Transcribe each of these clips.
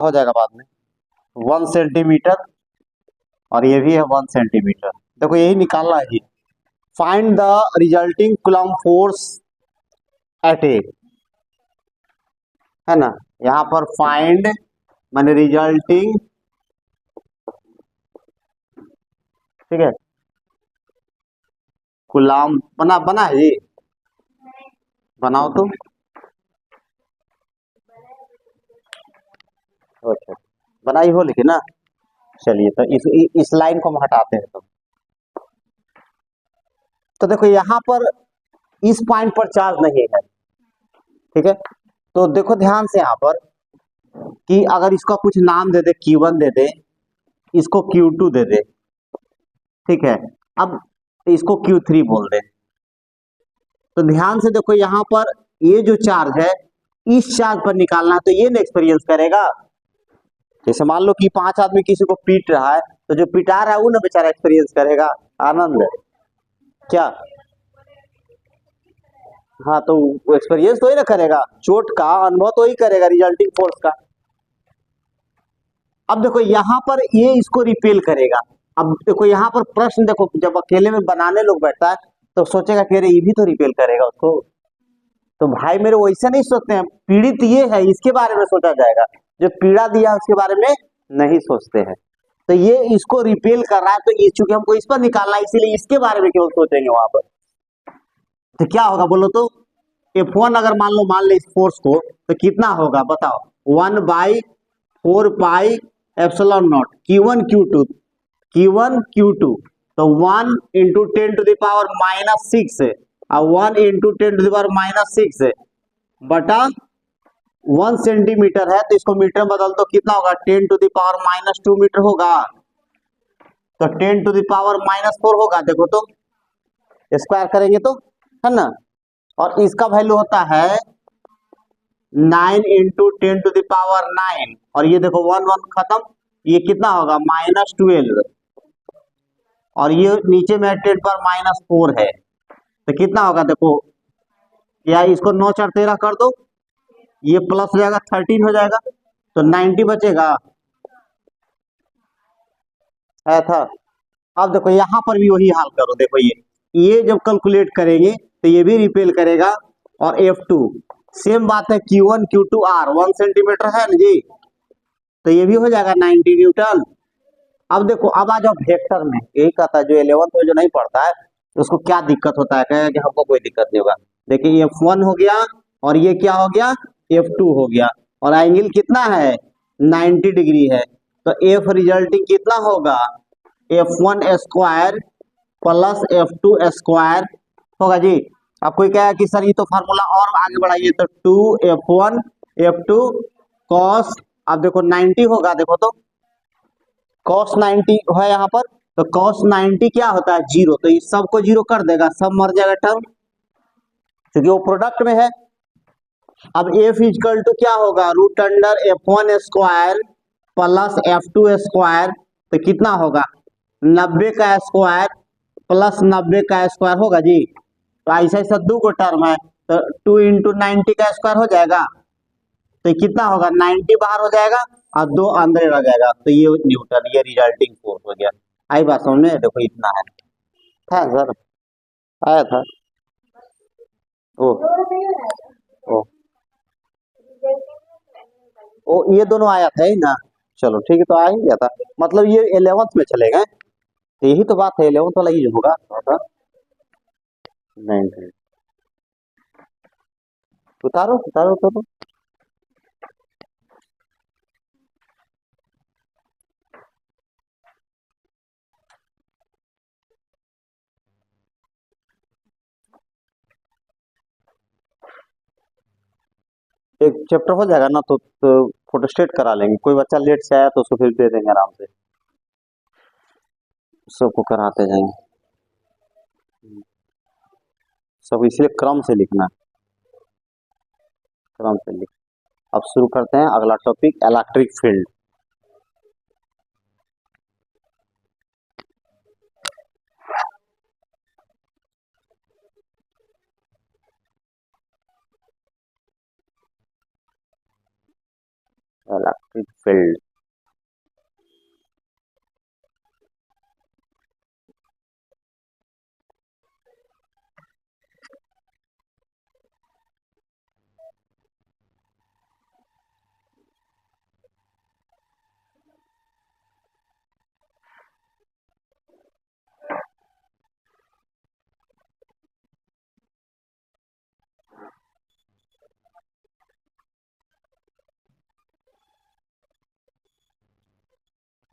हो जाएगा बाद में 1 सेंटीमीटर, और ये भी है 1 सेंटीमीटर। देखो यही निकालना है जी। Find the resulting coulomb force at A, है ना। यहाँ पर फाइंड माने रिजल्टिंग, ठीक है, कूलम्ब बना बना है जी, बनाओ तो। अच्छा, बनाई हो लेकिन ना। चलिए तो इस लाइन को हम हटाते हैं तो देखो यहाँ पर इस पॉइंट पर चार्ज नहीं है, ठीक है। तो देखो ध्यान से यहाँ पर कि अगर इसका कुछ नाम दे दे, Q1 दे दे, इसको Q2 दे दे, ठीक है। अब इसको Q3 बोल दे, तो ध्यान से देखो यहाँ पर ये जो चार्ज है, इस चार्ज पर निकालना है, तो ये ना एक्सपीरियंस करेगा। जैसे मान लो कि 5 आदमी किसी को पीट रहा है, तो जो पिटा रहा है वो ना बेचारा एक्सपीरियंस करेगा आनंद, क्या। हाँ, तो वो एक्सपीरियंस तो ही ना करेगा, चोट का अनुभव तो ही करेगा रिजल्टिंग फोर्स का। अब देखो यहाँ पर ये इसको रिपेल करेगा। अब देखो यहाँ पर प्रश्न देखो, जब अकेले में बनाने लोग बैठता है तो सोचेगा कि अरे ये भी तो रिपेल करेगा उसको। तो भाई मेरे वैसे नहीं सोचते हैं, पीड़ित ये है इसके बारे में सोचा जाएगा, जो पीड़ा दिया उसके बारे में नहीं सोचते हैं। तो ये इसको रिपेल कर रहा है, तो ये चूंकि हमको इस पर निकालना है, इसीलिए इसके बारे में केवल सोचेंगे वहां पर। तो क्या होगा बोलो तो, F1 अगर मान ले इस फोर्स को, तो कितना होगा बताओ, 1/4 पाई एप्सिलॉन नॉट Q1 Q2 तो 1 × 10⁻⁻6 और 1 × 10⁻⁻6 बटा 1 सेंटीमीटर है, तो इसको मीटर में बदल दो, कितना होगा 10⁻⁻2 मीटर होगा। तो 10⁻⁻4 होगा, देखो तो स्क्वायर करेंगे तो, है ना। और इसका वैल्यू होता है 9 × 10⁻⁹ और ये देखो 1 1 खत्म, ये कितना होगा -12, और ये नीचे में 10⁻⁻4 है, तो कितना होगा देखो, या इसको 9 4 13 कर दो, ये प्लस हो जाएगा 13 हो जाएगा, तो 90 बचेगा, है था। अब देखो यहाँ पर भी वही हाल करो, देखो ये जब कैलकुलेट करेंगे तो ये भी रिपेल करेगा, और F2 सेम बात है, Q1 Q2 R 1 सेंटीमीटर है ना जी, तो ये भी हो जाएगा 90 न्यूटन। अब देखो, अब आ जाओ वेक्टर में, यही कहता है जो 11th में जो नहीं पढ़ता है उसको क्या दिक्कत होता है, कहेगा कि हमको कोई दिक्कत नहीं होगा। देखिए F1 हो गया, और ये क्या हो गया F2 हो गया, और एंगल कितना है 90 डिग्री है, तो F रिजल्टिंग कितना होगा F1 square plus F2 square होगा जी। अब कोई कहेगा कि सर ये तो फार्मूला और आगे बढ़ाइए, तो 2F1 F2 कॉस, अब देखो 90 होगा, देखो तो कॉस 90 है यहाँ पर, तो कॉस 90 क्या होता है 0, तो इस सबको 0 कर देगा, सब मर जाएगा टर्म, क्योंकि वो प्रोडक्ट में है। अब F इजकल टू क्या होगा √F1 square plus F2 square, तो कितना होगा 90 का स्क्वायर प्लस 90 का स्क्वायर होगा जी। तो ऐसा ऐसा दो को टर्म है, तो 2 × 90 का स्क्वायर हो जाएगा, तो कितना होगा 90 बाहर हो जाएगा और 2 अंदर रह जाएगा, तो ये न्यूटन, ये रिजल्टिंग फोर्स हो गया। आई बात समझ में, देखो इतना है, था सर, आया था। ओ ओ ओ ये दोनों आया था ही ना, चलो ठीक है, तो आ ही गया था, मतलब ये 11th में चले गए, तो यही तो बात है, 11th वाला ही होगा थोड़ा सा। नहीं, उतारो उतारो उतारो। एक चैप्टर हो जाएगा ना, तो फोटोस्टेट करा लेंगे, कोई बच्चा लेट से आया तो उसको फिर दे देंगे आराम से, सबको कराते जाएंगे। सब इसलिए क्रम से लिखना, क्रम से लिख। अब शुरू करते हैं अगला topic, electric field. Electric field.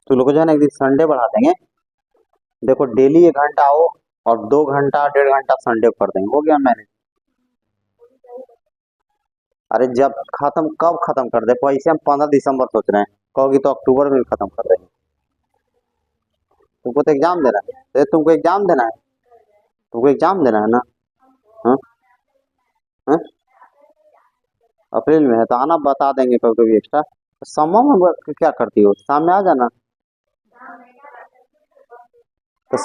तो लोग जो है ना एक दिन संडे बढ़ा देंगे, देखो डेली 1 घंटा आओ और 2 घंटा 1.5 घंटा संडे को कर देंगे, हो गया मैंने। अरे जब खत्म, कब खत्म कर दे, वैसे हम 15 दिसंबर सोच रहे हैं, कहोगी तो अक्टूबर में भी खत्म कर देंगे। तुमको तो एग्जाम देना है, तुमको एग्जाम देना है, तुमको एग्जाम देना है ना। हाँ हाँ, अप्रैल में है तो आना, बता देंगे कभी कभी एक्स्ट्रा। समर में क्या करती हो, शाम में आ जाना। तो,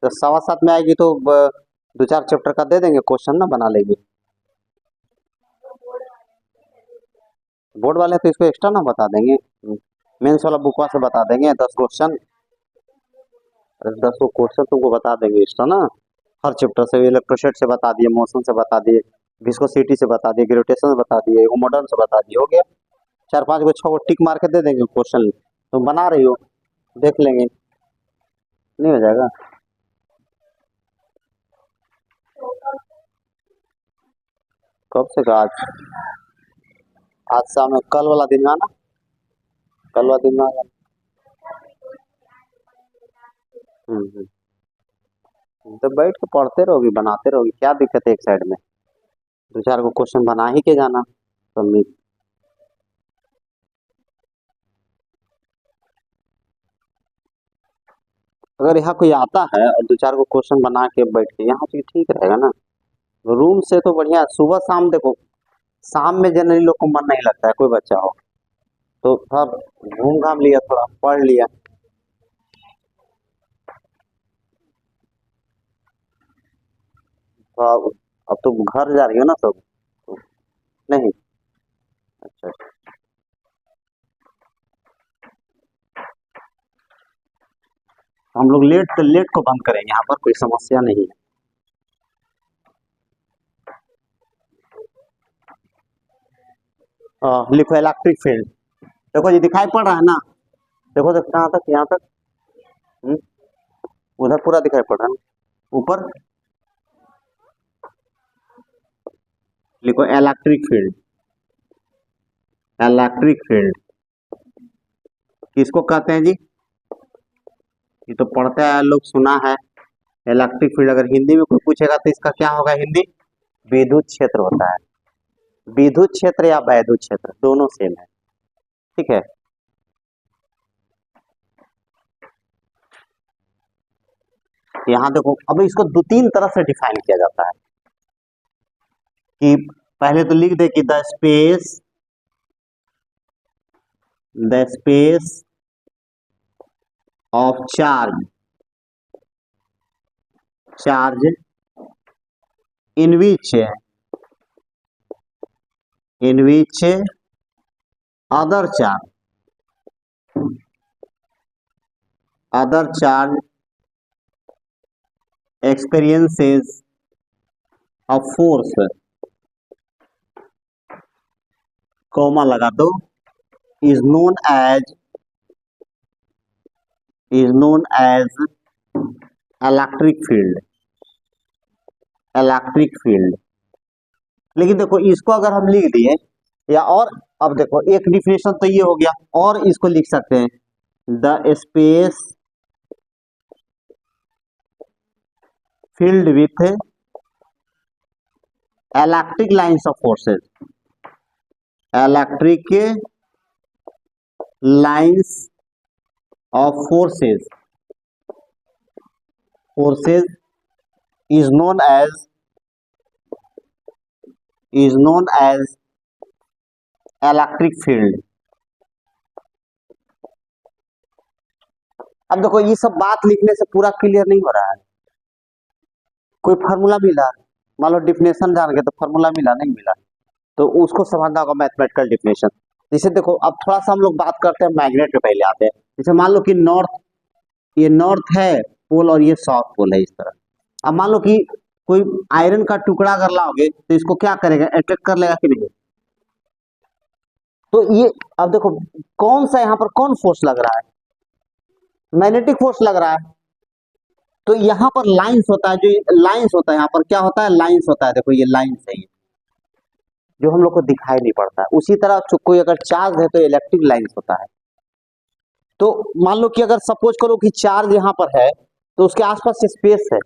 तो 7:15 में आएगी तो 2-4 चैप्टर का दे देंगे क्वेश्चन ना, बना लेगी। बोर्ड वाले तो इसको एक्स्ट्रा ना बता देंगे, मेंस वाला बुकवा से बता देंगे 10 क्वेश्चन। अरे 10 क्वेश्चन तुमको बता देंगे एक्स्ट्रा ना, हर चैप्टर से। इलेक्ट्रोस्टैट से बता दिए, मोशन से बता दिए, विस्कोसिटी से बता दिए, ग्रेविटेशन से बता दिए, मॉडर्न से बता दिए, हो गया। 4-5 को 6 को टिक मार के दे देंगे क्वेश्चन, तुम बना रही हो, देख लेंगे, नहीं हो जाएगा। कब से का आज, आज शाम में, कल वाला दिन में आना, कल वाला दिन में आ जाना। तो बैठ के पढ़ते रहोगी, बनाते रहोगी, क्या दिक्कत है, एक साइड में 2-4 को क्वेश्चन बना ही के जाना सबमिट। अगर यहाँ कोई आता है और 2-4 को क्वेश्चन बना के बैठ के यहाँ तो ठीक रहेगा ना। रूम से तो बढ़िया, सुबह शाम देखो, शाम में जनरली लोग को मन नहीं लगता है, कोई बच्चा हो तो थोड़ा घूम घाम लिया, थोड़ा पढ़ लिया। तो अब तो घर जा रही हो ना सब, तो नहीं, अच्छा अच्छा। हम लोग लेट को बंद करेंगे, यहाँ पर कोई समस्या नहीं है। लिखो इलेक्ट्रिक फील्ड, देखो ये दिखाई पड़ रहा है ना, देखो तो कहाँ तक, यहाँ तक, हम्म, उधर पूरा दिखाई पड़ रहा है ना ऊपर। लिखो इलेक्ट्रिक फील्ड, इलेक्ट्रिक फील्ड किसको कहते हैं जी, ये तो पढ़ते हैं लोग, सुना है। इलेक्ट्रिक फील्ड अगर हिंदी में कोई पूछेगा तो इसका क्या होगा हिंदी, विद्युत क्षेत्र होता है। विद्युत क्षेत्र या वैद्युत क्षेत्र दोनों सेम है, ठीक है। यहाँ देखो, अब इसको 2-3 तरह से डिफाइन किया जाता है, कि पहले तो लिख दे कि the space of charge in which other charge experiences a force, comma लगा दो, is known as electric field. लेकिन देखो इसको अगर हम लिख दिए, या और, अब देखो एक डिफिनेशन तो ये हो गया, और इसको लिख सकते हैं, the space filled with electric lines of forces, electric lines of forces is known as electric field. अब देखो ये सब बात लिखने से पूरा क्लियर नहीं हो रहा है, कोई फार्मूला मिला, मान लो डिफिनेशन जान गए तो फार्मूला मिला नहीं मिला, तो उसको समझना होगा मैथमेटिकल डिफिनेशन। जैसे देखो अब थोड़ा सा हम लोग बात करते हैं मैग्नेट पे, पहले आते हैं। जैसे मान लो कि नॉर्थ, ये नॉर्थ है पोल और ये साउथ पोल है इस तरह। अब मान लो कि कोई आयरन का टुकड़ा अगर लाओगे तो इसको क्या करेगा, अट्रैक्ट कर लेगा कि नहीं। तो ये अब देखो कौन सा यहाँ पर कौन फोर्स लग रहा है, मैग्नेटिक फोर्स लग रहा है। तो यहाँ पर लाइंस होता है, जो लाइंस होता है यहाँ पर क्या होता है, लाइंस होता है। देखो ये लाइंस है, ये जो हम लोग को दिखाई नहीं पड़ता है। उसी तरह कोई अगर चार्ज है तो इलेक्ट्रिक लाइंस होता है। तो मान लो कि अगर सपोज करो कि चार्ज यहाँ पर है तो उसके आसपास स्पेस है।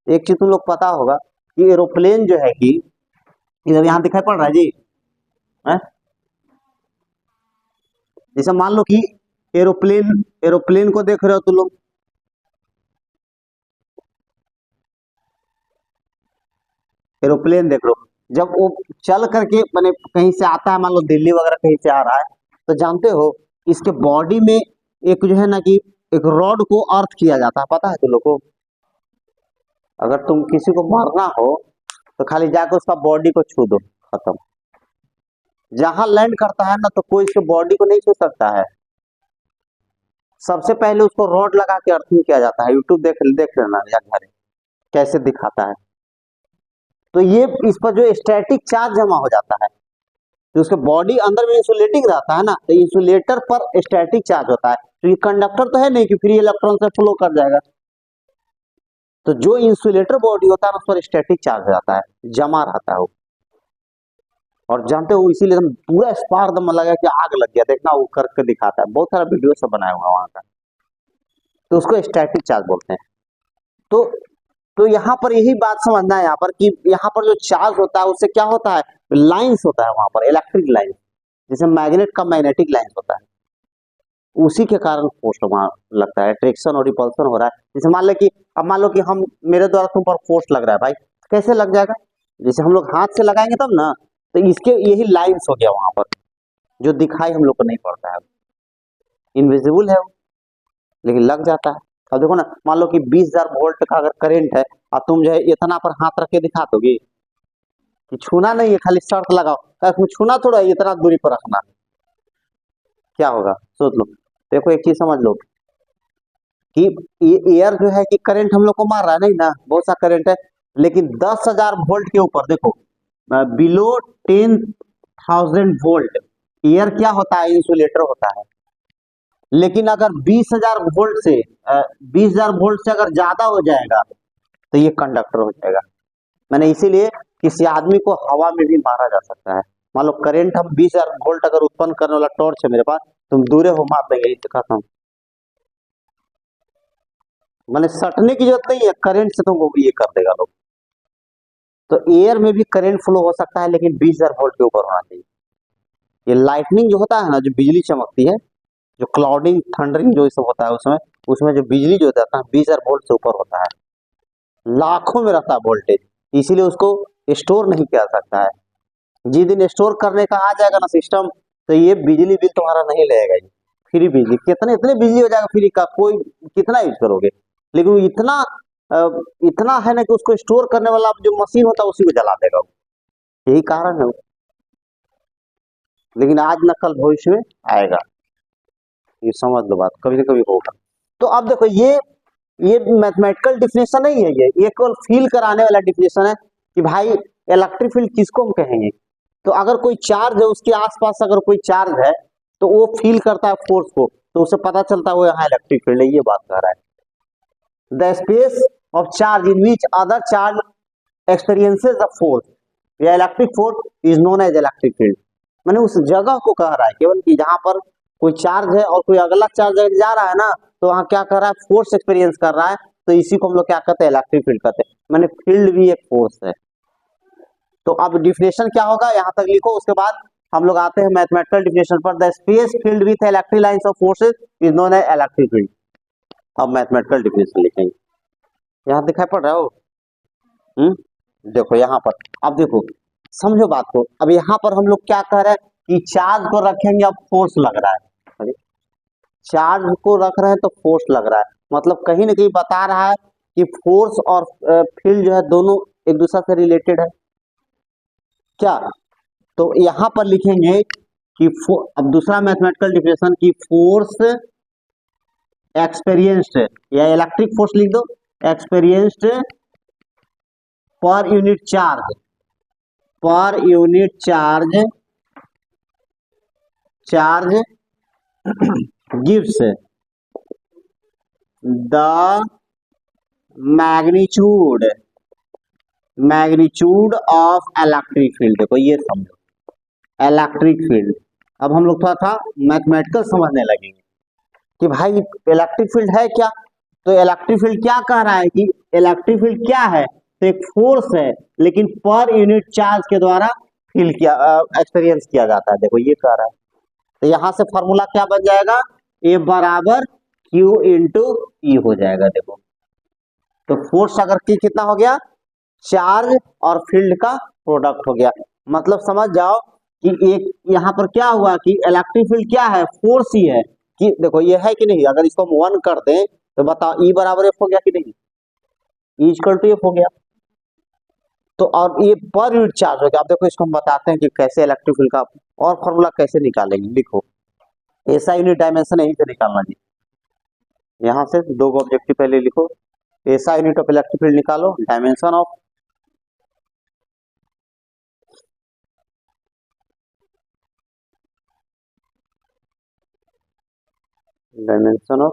एक चीज तुम लोग पता होगा कि एरोप्लेन जो है कि इधर यहाँ दिखाई पड़ रहा है जी है? जैसे मान लो कि एरोप्लेन, एरोप्लेन को देख रहे हो तुम लोग, एरोप्लेन देख लो, जब वो चल करके मैंने कहीं से आता है, मान लो दिल्ली वगैरह कहीं से आ रहा है, तो जानते हो इसके बॉडी में एक जो है ना कि एक रॉड को अर्थ किया जाता है, पता है तुम लोग को। अगर तुम किसी को मारना हो तो खाली जाकर उसका बॉडी को छू दो, खत्म। जहां लैंड करता है ना तो कोई इसके बॉडी को नहीं छू सकता है। सबसे पहले उसको रॉड लगा के अर्थिंग किया जाता है। यूट्यूब देख देख लेना या घर कैसे दिखाता है। तो ये इस पर जो स्टैटिक चार्ज जमा हो जाता है, तो उसके बॉडी अंदर में इंसुलेटिंग रहता है ना, तो इंसुलेटर पर स्टैटिक चार्ज होता है। तो ये कंडक्टर तो है नहीं कि फ्री इलेक्ट्रॉन से फ्लो कर जाएगा। तो जो इंसुलेटर बॉडी होता है ना उस पर स्टैटिक चार्ज रहता है, जमा रहता है वो। और जानते हो इसीलिए हम पूरा स्पार्क दम लगा कि आग लग गया, देखना वो करके दिखाता है, बहुत सारा वीडियो सब बनाया हुआ वहां का। तो उसको स्टैटिक चार्ज बोलते हैं। तो तो यहाँ पर यही बात समझना है यहाँ पर कि यहाँ पर जो चार्ज होता है उससे क्या होता है, लाइंस होता है वहां पर, इलेक्ट्रिक लाइंस, जैसे मैग्नेट का मैग्नेटिक लाइंस होता है। उसी के कारण फोर्स वहां लगता है, अट्रैक्शन और रिपल्सन हो रहा है। जैसे मान लो कि अब मान लो कि हम मेरे द्वारा तुम पर फोर्स लग रहा है भाई, कैसे लग जाएगा, जैसे हम लोग हाथ से लगाएंगे तब ना, तो इसके यही लाइंस हो गया वहां पर, जो दिखाई हम लोग को नहीं पड़ता है, इनविजिबल है वो, लेकिन लग जाता है। अब देखो ना, मान लो कि 20,000 वोल्ट का अगर करंट है और तुम जो है इतना पर हाथ रख के दिखा दोगे कि छूना नहीं है, खाली शर्त लगाओ, उसमें छूना थोड़ा है, इतना दूरी पर रखना, क्या होगा सोच लो। देखो एक चीज समझ लो कि ये एयर जो है कि करंट हम लोग को मार रहा है नहीं ना, बहुत सा करंट है, लेकिन 10,000 वोल्ट के ऊपर देखो, बिलो 10,000 वोल्ट एयर क्या होता है, इंसुलेटर होता है। लेकिन अगर 20,000 वोल्ट से 20,000 वोल्ट से अगर ज्यादा हो जाएगा तो ये कंडक्टर हो जाएगा। मैंने इसीलिए किसी आदमी को हवा में भी मारा जा सकता है। मान लो करंट हम 20,000 वोल्ट अगर उत्पन्न करने वाला टॉर्च है मेरे पास, तुम दूरे हो मार देंगे, ये दिखाता हूँ। मैंने सटने की जरूरत नहीं है, करंट से तुमको ये कर देगा लोग। तो एयर में भी करंट फ्लो हो सकता है, लेकिन 20,000 वोल्ट के ऊपर होना चाहिए। ये लाइटनिंग जो होता है ना, जो बिजली चमकती है, जो क्लाउडिंग थंडरिंग जो सब होता है उसमें उसमें जो बिजली जो देता है 20,000 वोल्ट से ऊपर होता है, लाखों में रहता है वोल्टेज, इसीलिए उसको स्टोर नहीं किया जा सकता है। जिस दिन स्टोर करने का आ जाएगा ना सिस्टम, तो ये बिजली बिल तुम्हारा नहीं लगेगा, ये फ्री बिजली, कितने इतने बिजली हो जाएगा फ्री का, कोई कितना यूज करोगे। लेकिन वो इतना इतना है ना कि उसको स्टोर करने वाला जो मशीन होता है उसी को जला देगा वो, यही कारण है। लेकिन आज न कल भविष्य में आएगा, ये समझ लो बात, कभी ना कभी होगा। तो अब देखो ये मैथमेटिकल डिफिनेशन नहीं है, ये केवल फील कराने वाला डिफिनेशन है कि भाई इलेक्ट्रिक फील्ड किसको हम कहेंगे। तो अगर कोई चार्ज है उसके आसपास अगर कोई चार्ज है तो वो फील करता है फोर्स को, तो उसे पता चलता है वो यहाँ इलेक्ट्रिक फील्ड है, ये बात कह रहा है। The space of charge in which other charge experiences the force या electric force is known as electric field. मैंने उस जगह को कह रहा है केवल कि जहां पर कोई चार्ज है और कोई अगला चार्ज जा रहा है ना, तो वहां क्या कर रहा है, फोर्स एक्सपीरियंस कर रहा है, तो इसी को हम लोग क्या कहते हैं, इलेक्ट्रिक फील्ड कहते हैं। मैंने फील्ड भी एक फोर्स है। तो अब डिफिनेशन क्या होगा यहाँ तक लिखो, उसके बाद हम लोग आते हैं मैथमेटिकल डिफिनेशन पर। The space field with electric lines of forces is known as electric field. अब मैथमेटिकल डिफिनेशन लिखेंगे, यहाँ दिखाई पड़ रहा हो। देखो यहाँ पर, अब देखो समझो बात को। अब यहाँ पर हम लोग क्या कह रहे हैं कि चार्ज को रखेंगे, अब फोर्स लग रहा है, चार्ज को रख रहे हैं तो फोर्स लग रहा है, मतलब कहीं ना कहीं बता रहा है कि फोर्स और फील्ड जो है दोनों एक दूसरे से रिलेटेड है क्या। तो यहां पर लिखेंगे कि अब दूसरा मैथमेटिकल डिफिनेशन की फोर्स एक्सपीरियंस्ड या इलेक्ट्रिक फोर्स लिख दो, experienced per unit charge, per unit charge, charge gives the magnitude, magnitude of electric field. देखो ये समझो, इलेक्ट्रिक फील्ड। अब हम लोग थोड़ा सा मैथमेटिकल समझने लगेंगे कि भाई इलेक्ट्रिक फील्ड है क्या। तो इलेक्ट्रिक फील्ड क्या कह रहा है कि इलेक्ट्रिक फील्ड क्या है, तो एक फोर्स है लेकिन पर यूनिट चार्ज के द्वारा फील किया, एक्सपीरियंस किया जाता है। देखो ये कह रहा है, तो यहां से फॉर्मूला क्या बन जाएगा, ए बराबर क्यू इंटू ई हो जाएगा। देखो तो फोर्स अगर की कितना हो गया, चार्ज और फील्ड का प्रोडक्ट हो गया। मतलब समझ जाओ कि एक यहाँ पर क्या हुआ कि इलेक्ट्रिक फील्ड क्या है, फोर्स ही है। कि देखो ये है कि नहीं, अगर इसको हम 1 कर दें तो बताओ ई बराबर एफ हो गया कि नहीं, ई इक्वल टू एफ हो गया। तो और ये पर यूनिट चार्ज हो गया। अब देखो इसको हम बताते हैं कि कैसे इलेक्ट्रिक फील्ड का और फॉर्मूला कैसे निकालेंगे। लिखो ऐसा यूनिट डायमेंशन यहीं से निकालना जी, यहाँ से दो ऑब्जेक्टिव पहले लिखो, ऐसा यूनिट ऑफ इलेक्ट्रिक फील्ड निकालो, डायमेंशन ऑफ, डायमेंशन ऑफ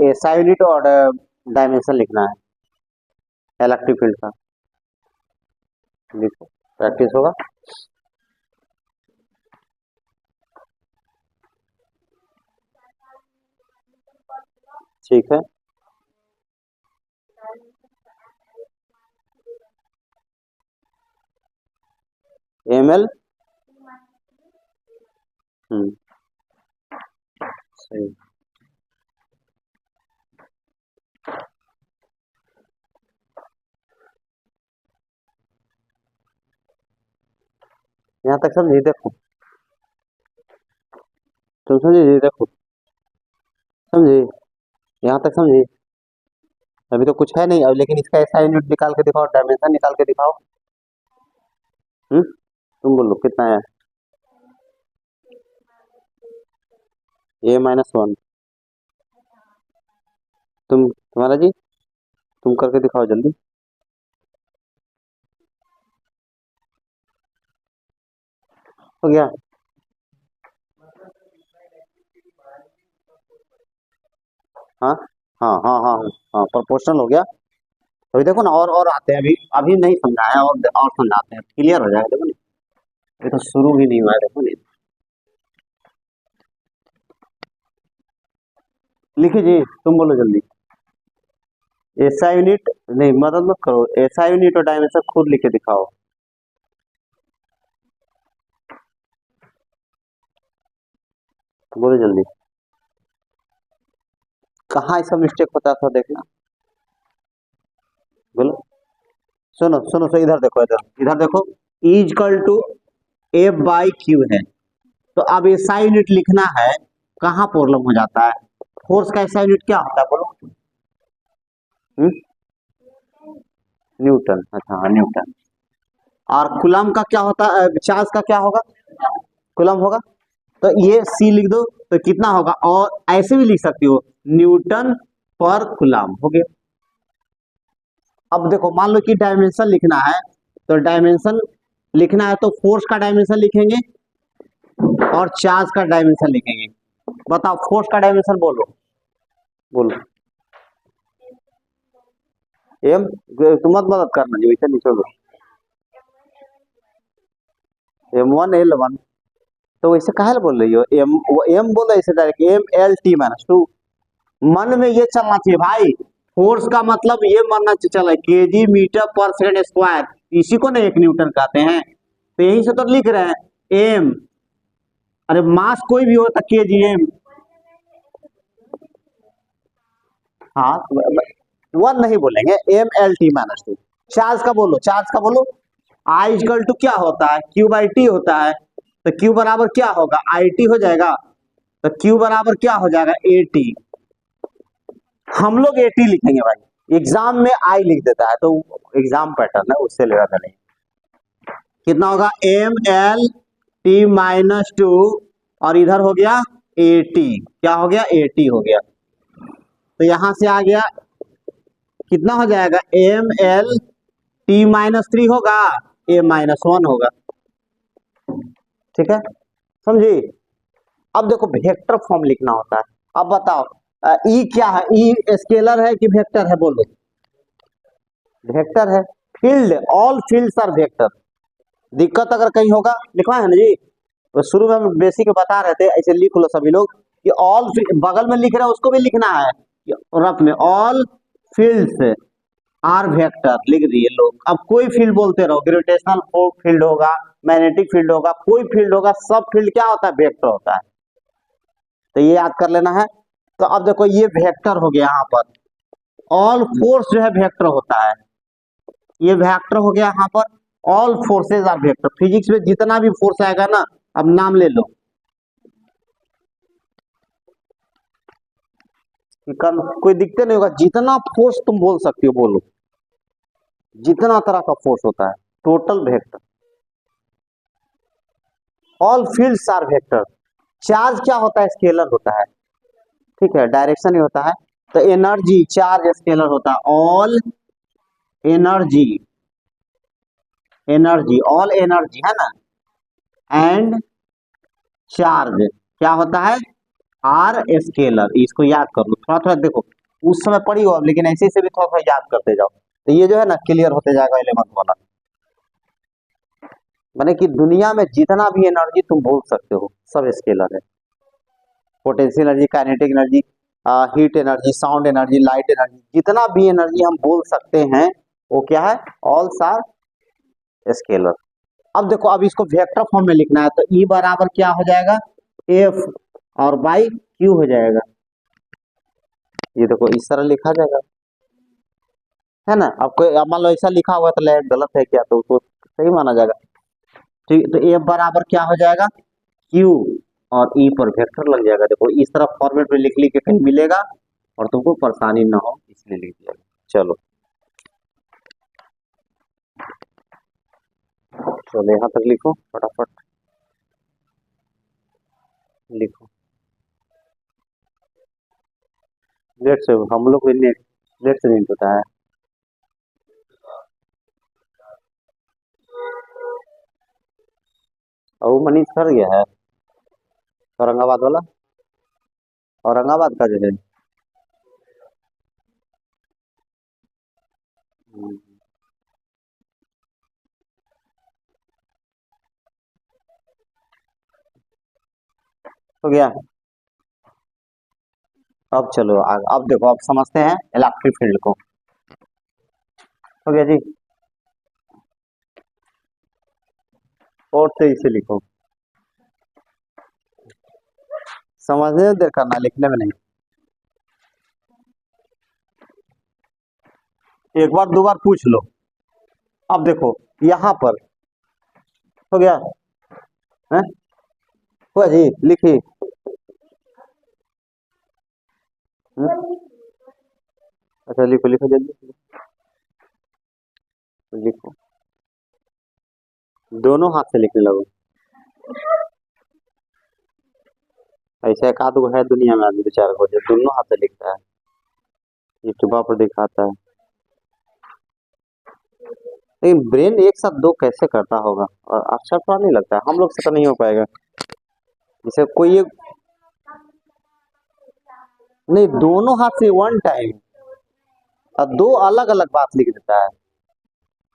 ऐसा यूनिट और डायमेंशन लिखना है इलेक्ट्रिक फील्ड का। लिखो, प्रैक्टिस होगा। ठीक है, एम एल, सही। यहाँ तक समझे, देखो तुम समझे, देखो समझे, यहाँ तक समझे। अभी तो कुछ है नहीं अब, लेकिन इसका ऐसा यूनिट निकाल के दिखाओ, डायमेंशन निकाल के दिखाओ। तुम बोलो कितना है, A-1। तुम्हारा जी, तुम करके दिखाओ जल्दी। हो गया, हाँ हाँ हाँ हाँ हाँ, प्रोपोर्शनल हो गया। अभी देखो ना, और आते हैं, अभी अभी नहीं समझाया, और समझाते हैं, क्लियर हो जाएगा। देखो नहीं, ये तो शुरू भी नहीं हुआ है, देखो नहीं। लिखिए जी, तुम बोलो जल्दी। ऐसा यूनिट नहीं, मदद मत करो, ऐसा यूनिट और डायमेंशन खुद लिख के दिखाओ। बोलो जल्दी, कहाँ इसका मिस्टेक होता था देखना। बोलो, सुनो सुनो, सो इधर देखो, इधर इधर देखो, is equal to F by Q है। तो अब ऐसा यूनिट लिखना है, कहाँ प्रॉब्लम हो जाता है। फोर्स का ऐसा यूनिट क्या होता है बोलो। न्यूटन, अच्छा हाँ न्यूटन। और कूलम का क्या होता है, चार्ज का क्या होगा, कूलम होगा। तो ये सी लिख दो, तो कितना होगा, और ऐसे भी लिख सकती हो, न्यूटन पर कूलम हो गया। अब देखो मान लो कि डायमेंशन लिखना है, तो डायमेंशन लिखना है तो फोर्स का डायमेंशन लिखेंगे और चार्ज का डायमेंशन लिखेंगे। बताओ फोर्स का डायमेंशन बोलो, बोलो। एम, तुम मत मदद करना जी, वैसे नहीं, छोड़ो। M1L1, तो वैसे काहे बोल रही हो? एम बोलो ऐसे डायरेक्ट, M L T-2। मन में ये चलना चाहिए भाई, फोर्स का मतलब ये मानना चाहिए केजी मीटर पर सेकंड स्क्वायर, इसी को ना 1 न्यूटन कहते हैं। तो यही से तो लिख रहे हैं एम, अरे मास कोई भी होता KGM। हाँ, 1 नहीं बोलेंगे, ML T-2। चार्ज का बोलो, चार्ज का बोलो। आई इक्वल टू क्या होता है? Q/T होता है। तो Q बराबर क्या होगा? IT हो जाएगा। तो Q बराबर क्या हो जाएगा? AT। हम लोग AT लिखेंगे भाई, एग्जाम में आई लिख देता है, तो एग्जाम पैटर्न है, उससे लेगा करेंगे। कितना होगा? ML T-2 और इधर हो गया AT। क्या हो गया? AT हो गया। तो यहां से आ गया, कितना हो जाएगा? ML T-3 होगा, A-1 होगा। ठीक है, समझी? अब देखो वेक्टर फॉर्म लिखना होता है। अब बताओ ई क्या है? ई स्केलर है कि वेक्टर है? बोलो। वेक्टर है। Field, all fields are vector. दिक्कत अगर कहीं होगा, लिखवा है ना जी, तो शुरू में हम बेसिक बता रहे थे, ऐसे लिख लो सभी लोग कि ऑल, बगल में लिख रहे हैं उसको भी लिखना है रफ में, ऑल फील्ड्स आर वेक्टर लिख दिए लोग। अब कोई फील्ड बोलते रहो, ग्रेविटेशनल फील्ड होगा, मैग्नेटिक फील्ड होगा, कोई फील्ड होगा, सब फील्ड क्या होता है? वेक्टर होता है। तो ये याद कर लेना है। तो अब देखो ये वेक्टर हो गया, यहाँ पर ऑल फोर्स जो है वेक्टर होता है, ये वेक्टर हो गया यहाँ पर। All forces are vector, physics में जितना भी फोर्स आएगा ना, अब नाम ले लो, कोई दिक्कत नहीं होगा, जितना फोर्स तुम बोल सकती हो बोलो, जितना तरह का फोर्स होता है, total vector. All fields are vector. Charge क्या होता है? स्केलर होता है। ठीक है, डायरेक्शन ही होता है। तो एनर्जी, चार्ज स्केलर होता है। All energy, energy, all energy है ना, एंड चार्ज क्या होता है? Are scalar. इसको याद कर लो, थोड़ा थोड़ा देखो, उस समय पढ़ी हो लेकिन ऐसे से भी थोड़ा थोड़ा याद करते जाओ, तो ये जो है ना क्लियर होते जाएगा 11th वाला। माने कि दुनिया में जितना भी एनर्जी तुम बोल सकते हो सब स्केलर है। Potential energy, kinetic energy, heat energy, sound energy, light energy, जितना भी एनर्जी हम बोल सकते हैं वो क्या है? All are scalar. अब देखो, अब इसको वेक्टर फॉर्म में लिखना है, तो E बराबर क्या हो जाएगा? F और बाई Q हो जाएगा। ये देखो इस तरह लिखा जाएगा, है ना। अब कोई मान लो ऐसा लिखा हुआ तो गलत है क्या, तो उसको सही माना जाएगा। ठीक, तो F बराबर क्या हो जाएगा? Q और E पर वेक्टर लग जाएगा। देखो इस तरह फॉर्मेट में लिख के कहीं मिलेगा और तुमको परेशानी ना हो, इसलिए लिख दिया। चलो चलो यहाँ तक लिखो, फटाफट लिखो। लेट से हम लोग को लेट से नहीं होता है। और मनीष कर गया है औरंगाबाद वाला, औरंगाबाद का जो है। हो गया। अब चलो अब देखो, अब समझते हैं इलेक्ट्रिक फील्ड को। हो गया जी, और से इसे लिखो, समझने में देर करना, लिखने में नहीं। एक बार दो बार पूछ लो। अब देखो यहाँ पर हो गया है, हुआ जी, लिखिए। अच्छा लिखो लिखो जल्दी लिखो, दोनों हाथ से लिखने लगो। ऐसा एक आध गो है दुनिया में आदमी, बेचारा को जो दोनों हाथ से लिखता है, यूट्यूब पर दिखाता है। लेकिन ब्रेन एक साथ दो कैसे करता होगा, और अच्छा तो नहीं लगता है, हम लोग से तो नहीं हो पाएगा। जैसे कोई एक, नहीं दोनों हाथ से वन टाइम और दो अलग अलग बात लिख देता है।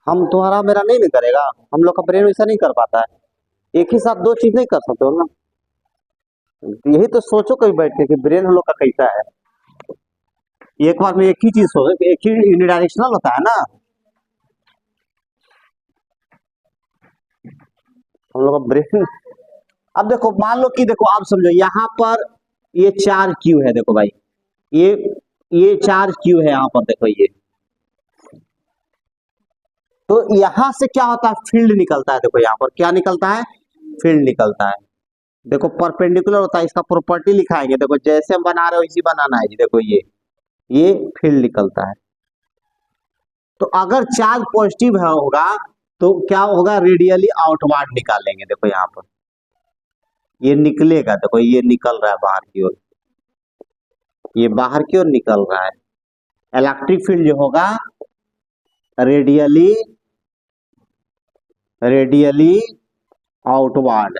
हम तुम्हारा मेरा नहीं करेगा, हम लोग का ब्रेन वैसा नहीं कर पाता है। एक ही साथ दो चीज नहीं कर सकते हो ना। यही तो सोचो कभी बैठ के कि ब्रेन हम लोग का कैसा है। एक बार में एक ही चीज सोचो, एक ही यूनिडायरेक्शनल होता है ना हम लोग का ब्रेन। अब देखो मान लो कि देखो आप समझो यहाँ पर ये चार क्यू है, देखो भाई ये ये चार क्यू है यहाँ पर, देखो ये। तो यहां से क्या होता है, फील्ड निकलता है। देखो यहाँ पर क्या निकलता है, फील्ड निकलता है। देखो परपेंडिकुलर होता है, इसका प्रॉपर्टी लिखाएंगे। देखो जैसे हम बना रहे हो इसी बनाना है जी। देखो ये फील्ड निकलता है। तो अगर चार्ज पॉजिटिव होगा तो क्या होगा, रेडियली आउटवर्ड निकालेंगे। देखो यहाँ पर ये निकलेगा, देखो ये निकल रहा है बाहर की ओर, ये बाहर की ओर निकल रहा है। इलेक्ट्रिक फील्ड जो होगा रेडियली रेडियली आउटवर्ड,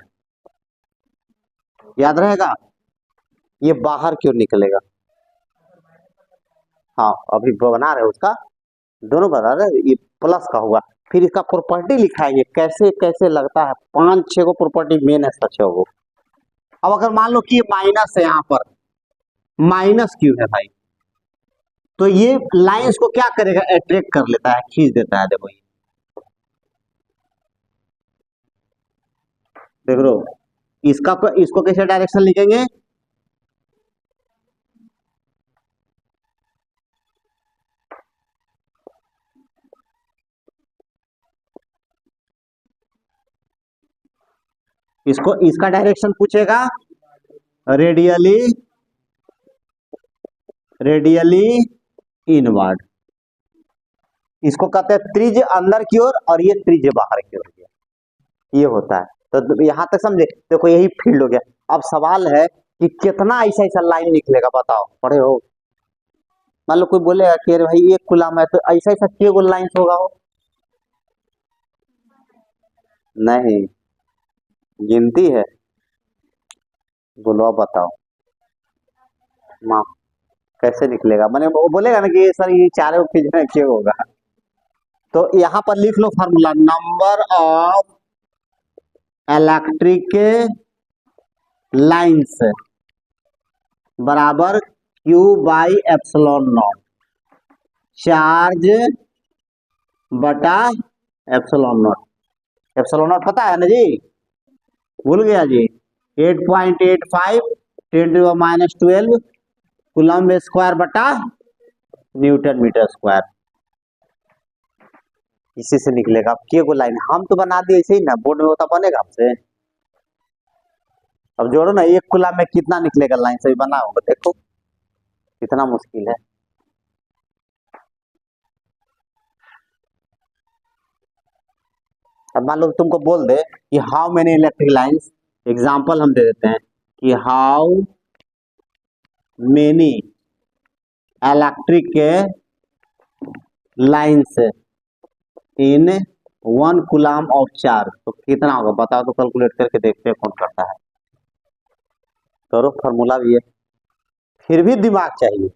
याद रहेगा, ये बाहर की ओर निकलेगा। हाँ अभी बना रहे उसका, दोनों बना रहे, ये प्लस का हुआ। फिर इसका प्रॉपर्टी लिखाएंगे कैसे कैसे लगता है, पांच छह को प्रॉपर्टी मेन है सच है वो। अब अगर मान लो कि ये माइनस है, यहाँ पर माइनस क्यू है भाई, तो ये लाइंस को क्या करेगा, अट्रैक्ट कर लेता है, खींच देता है। देखो ये देख लो, इसको कैसे डायरेक्शन लिखेंगे, इसको इसका डायरेक्शन पूछेगा रेडियली रेडियली इनवर्ड। इसको कहते हैं त्रिज्य अंदर की ओर और ये त्रिज्य बाहर की ओर, ये होता है। तो यहां तक समझे, देखो यही फील्ड हो गया। अब सवाल है कि कितना ऐसा ऐसा लाइन निकलेगा, बताओ, पढ़े हो। मान लो कोई बोलेगा कि अरे भाई एक कूलम है, तो ऐसा ऐसा के गो लाइन होगा हो, नहीं गिनती है। बोलो अब बताओ, माँ कैसे निकलेगा, मैंने वो बोलेगा ना कि ये सर ये चारों चीज में क्यों होगा। तो यहाँ पर लिख लो formula, number of electric lines बराबर Q by epsilon naught, charge बटा एप्सिलॉन नॉट। एप्सिलॉन नॉट पता है ना जी, भूल गया जी, 8.85 10⁻12 कूलम्ब स्क्वायर बटा न्यूटन मीटर स्क्वायर। इसी से निकलेगा। अब के को लाइन हम तो बना दिए ऐसे ही ना, बोर्ड में होता बनेगा हमसे। अब जोड़ो ना, एक कूलम्ब में कितना निकलेगा लाइन से भी बना होगा, देखो कितना मुश्किल है। अब मान लो तुमको बोल दे कि how many electric lines, example हम दे देते हैं कि how many electric lines in 1 coulomb of charge, तो कितना होगा बताओ, तो कैलकुलेट करके देखते हैं कौन करता है। करो, फॉर्मूला भी है, फिर भी दिमाग चाहिए।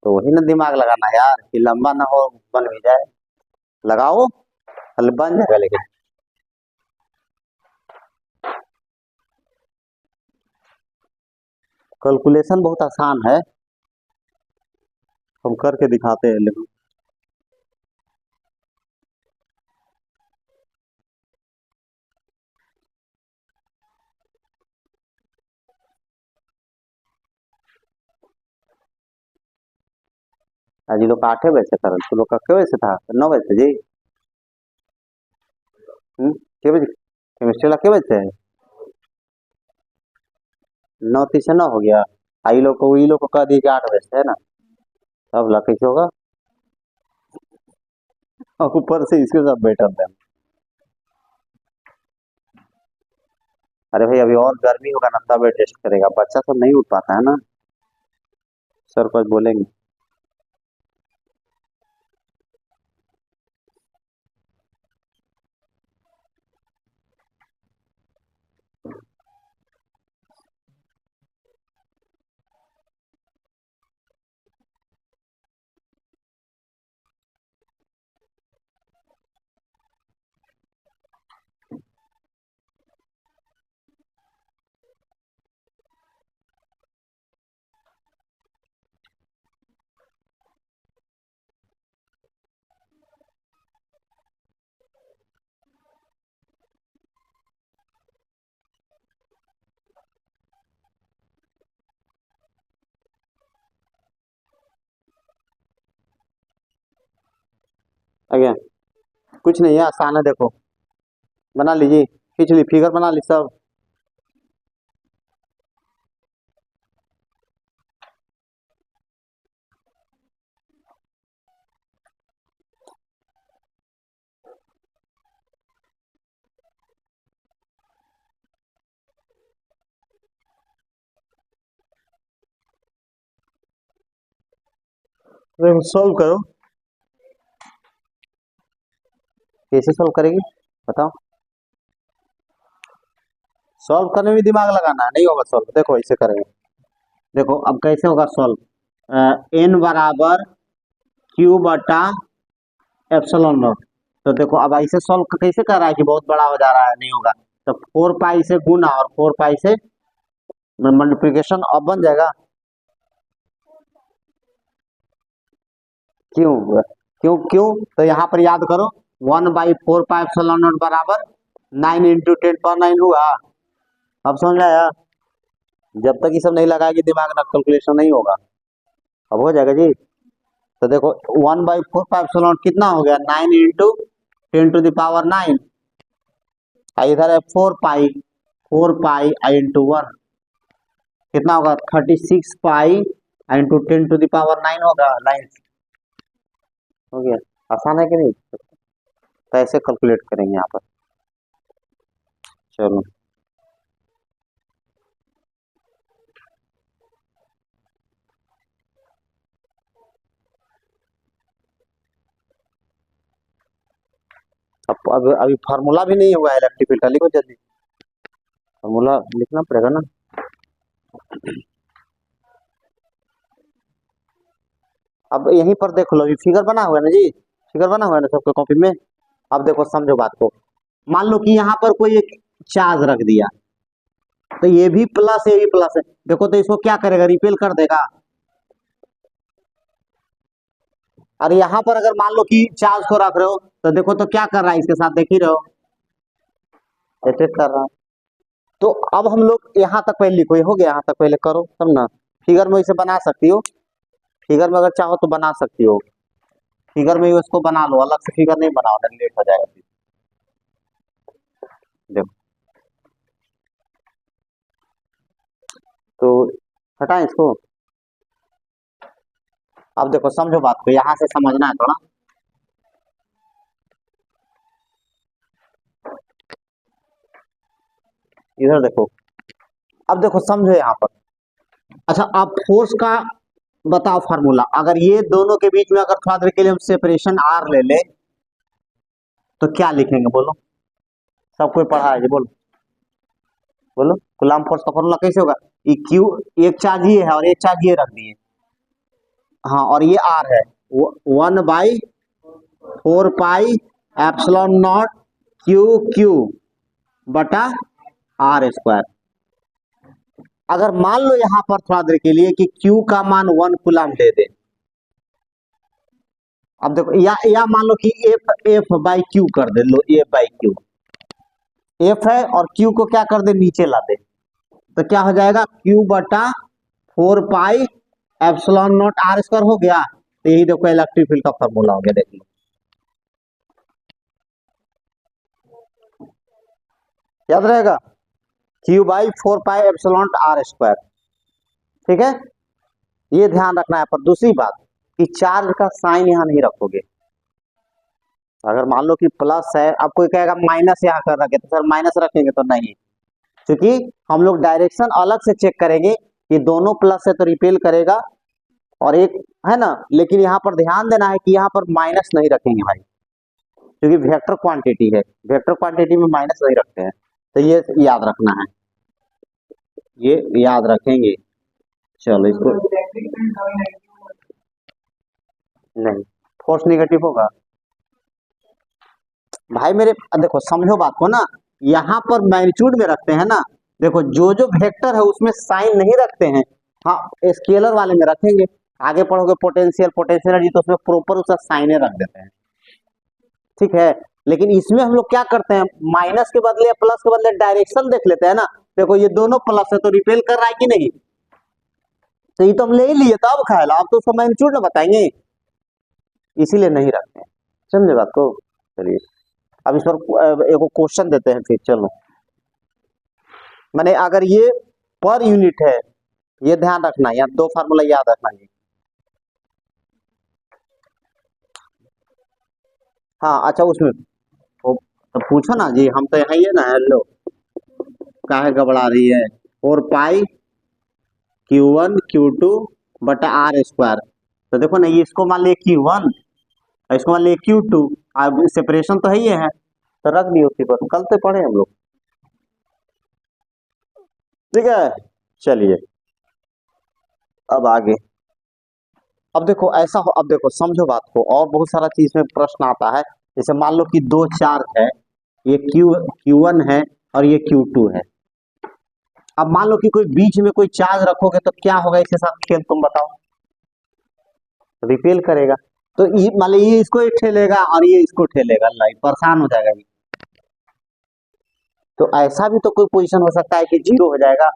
तो वही ना दिमाग लगाना यार, कि लंबा ना हो बन भी जाए। लगाओ, हल बन जाएगा। लेकिन कैलकुलेशन बहुत आसान है, हम करके दिखाते हैं। लेकिन आज लोग का 8 बजे से था, तो लोग का क्या बजे से था, 9 बजे से जी। क्या बजे केमिस्ट्री वाला, क्या बजे से है, 9 से 9 हो गया। आई लोग को, ई लोग को कह दिए कि 8 बजे से है ना, अब ला कैसे होगा। और ऊपर से इसके साथ बैठा था। अरे भाई अभी और गर्मी होगा ना, तब एडजस्ट करेगा, बच्चा सब नहीं उठ पाता है ना, सर कुछ बोलेंगे। अगेन कुछ नहीं है, आसान है। देखो बना लीजिए, खींच ली, फिगर बना ली सब। सोल्व करो, कैसे सोल्व करेगी बताओ। सॉल्व करने में दिमाग लगाना है, नहीं होगा सॉल्व। देखो ऐसे करेंगे, देखो अब कैसे होगा सॉल्व। एन बराबर क्यू बटा एप्सिलॉन नॉट। तो देखो अब ऐसे सॉल्व कैसे कर रहा है कि बहुत बड़ा हो जा रहा है, नहीं होगा। तो 4 पाई से गुना और 4 पाई से मल्टीप्लिकेशन, अब बन जाएगा क्यों। क्यों क्यों, तो यहाँ पर याद करो 1/4 पाई एप्सिलॉन नॉट बराबर 9 इंटू 10⁹ हुआ। अब समझ में आया। जब तक ये सब नहीं लगाएगी दिमाग ना, कैलकुलेशन नहीं होगा। अब हो जाएगा जी। तो देखो 1/4 पाई एप्सिलॉन कितना हो गया, 9 इंटू 10⁹ 9। इधर है 4 पाई इंटू 1 कितना होगा, 36 पाई इंटू 10⁹ 9 होगा। 9 हो गया। आसान है कि नहीं। तो ऐसे कैलकुलेट करेंगे यहाँ पर। चलो अब अभी फार्मूला भी नहीं हुआ है इलेक्ट्रिक फील्ड का, लिखो जल्दी। फार्मूला लिखना पड़ेगा ना। अब यहीं पर देख लो, ये फिगर बना हुआ है ना जी, फिगर बना हुआ है ना सबके कॉपी में। अब देखो समझो बात को। मान लो कि यहाँ पर कोई एक चार्ज रख दिया, तो ये भी प्लस ये भी प्लस है। देखो तो इसको क्या करेगा, रिपेल कर देगा। और यहाँ पर अगर मान लो कि चार्ज को रख रहे हो, तो देखो तो क्या कर रहा है इसके साथ, देख ही रहे हो, ऐसे कर रहा है। तो अब हम लोग यहाँ तक पहले लिखो, ये हो गया, यहाँ तक पहले करो तब ना। फिगर में इसे बना सकती हो, फिगर में अगर चाहो तो बना सकती हो। फिगर में उसको बना लो, अलग से फिगर नहीं बनाओ, नहीं लेट हो जाएगा फिर। देखो तो हटाएं इसको। अब देखो समझो बात को, यहां से समझना है थोड़ा। इधर देखो, अब देखो समझो यहाँ पर। अच्छा अब फोर्स का बताओ फार्मूला। अगर ये दोनों के बीच में अगर थोड़ा देर के लिए हम सेपरेशन आर ले ले, तो क्या लिखेंगे बोलो। सब कोई पढ़ा है जी, बोलो बोलो। कूलम्ब फोर्स का फॉर्मूला कैसे होगा, ये क्यू, एक चार्ज ये है और एक चार्ज ये रख दिए, हाँ, और ये आर है। 1/4 पाई एप्सिलॉन नॉट क्यू क्यू बटा आर स्क्वायर। अगर मान लो यहां पर थोड़ा देर के लिए कि Q का मान 1 कूलम्ब दे दे। अब देखो या मान लो कि F बाई क्यू कर दे लो, F बाई क्यू। F है और Q को क्या कर दे, नीचे ला दे। तो क्या हो जाएगा, Q बटा 4 pi epsilon naught R square हो गया। तो यही देखो इलेक्ट्रिक फील्ड का फॉर्मूला हो गया, देख लो। याद रहेगा, Q/4 pi epsilon R square. ठीक है, ये ध्यान रखना है। पर दूसरी बात कि चार्ज का साइन यहां नहीं रखोगे। अगर मान लो कि प्लस है, अब कोई कहेगा माइनस यहाँ कर रखे, तो सर माइनस रखेंगे तो नहीं, क्योंकि हम लोग डायरेक्शन अलग से चेक करेंगे कि दोनों प्लस है तो रिपेल करेगा और एक है ना। लेकिन यहाँ पर ध्यान देना है कि यहाँ पर माइनस नहीं रखेंगे भाई, क्योंकि वेक्टर क्वांटिटी है, वेक्टर क्वांटिटी में माइनस नहीं रखते हैं। तो ये याद रखना है, ये याद रखेंगे। चलो इसको नहीं, फोर्स निगेटिव होगा भाई मेरे। देखो समझो बात को ना, यहाँ पर मैग्नीट्यूड में रखते हैं ना। देखो जो जो वेक्टर है उसमें साइन नहीं रखते हैं, हाँ स्केलर वाले में रखेंगे। आगे पढ़ोगे पोटेंशियल, पोटेंशियल एनर्जी, तो उसमें प्रॉपर उसका साइने रख देते हैं। ठीक है, लेकिन इसमें हम लोग क्या करते हैं, माइनस के बदले या प्लस के बदले डायरेक्शन देख लेते हैं ना। देखो ये दोनों प्लस है तो रिपेल कर रहा है कि नहीं, तो ये तो हम ले ही लिए, तो अब ख्याल, अब तो उसका मैग्नीट्यूड ना बताएंगे, इसीलिए नहीं रखते हैं। समझे बात को। चलिए अब इस पर एक क्वेश्चन देते हैं फिर। चलो मैंने अगर ये पर यूनिट है, ये ध्यान रखना, यहाँ दो फार्मूला याद रखना है। हाँ अच्छा उसमें तो पूछो ना जी, हम तो यहाँ ही है ना। हेलो काहे घबरा रही है। 4 पाई Q1 Q2/r²। तो देखो ना, ये इसको मान लिया Q1 और इसको मान लिया Q2। अब सेपरेशन तो है ही है, तो रख दिए उसी पर, कल तो पढ़े हम लोग। ठीक है चलिए अब आगे। अब देखो ऐसा हो, अब देखो समझो बात को, और बहुत सारा चीज में प्रश्न आता है। जैसे मान लो कि दो चार्ज है, ये Q1 है और ये Q2 है। अब मान लो कि कोई बीच में कोई चार्ज रखोगे तो क्या होगा इसके साथ खेल, तुम बताओ। रिपेल करेगा। तो ये मान लो ये इसको ठेलेगा और ये इसको ठेलेगा, अल्लाह परेशान हो जाएगा ये। तो ऐसा भी तो कोई पोजीशन हो सकता है कि जीरो हो जाएगा।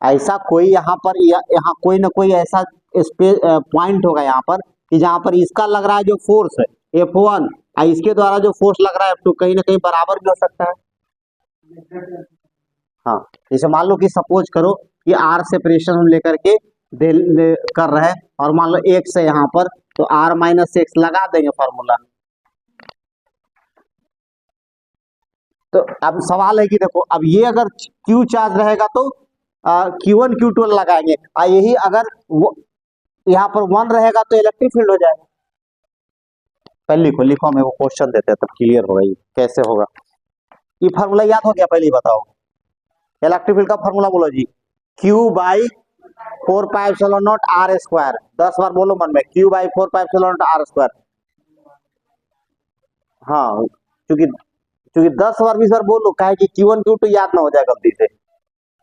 ऐसा कोई यहाँ पर यहाँ कोई ना कोई ऐसा पॉइंट होगा यहाँ पर कि जहां पर इसका लग रहा है जो फोर्स है F1 और इसके द्वारा जो फोर्स लग रहा है F2 कहीं ना कहीं बराबर भी हो सकता है। हाँ जैसे मान लो कि सपोज करो कि R सेपरेशन हम लेकर के कर रहे हैं, और मान लो x है यहाँ पर, तो R-x लगा देंगे फॉर्मूला। तो अब सवाल है कि देखो, अब ये अगर Q चार्ज रहेगा तो Q1 Q2 लगाएंगे, और यही अगर वो यहाँ पर 1 रहेगा तो इलेक्ट्रिक फील्ड हो जाएगा। पहले लिखो, लिखो हमें वो क्वेश्चन देते हैं तब क्लियर होगा ये कैसे होगा। ये फार्मूला याद हो गया, पहले ही बताओ। इलेक्ट्रिक फील्ड का फार्मूला बोलो जी, Q/4πε0r²। 10 बार बोलो मन में, Q/4πε0r²। हाँ क्योंकि 10 बार 20 बार बोलो, कहे कि Q1 Q2 याद ना हो जाए गलती से।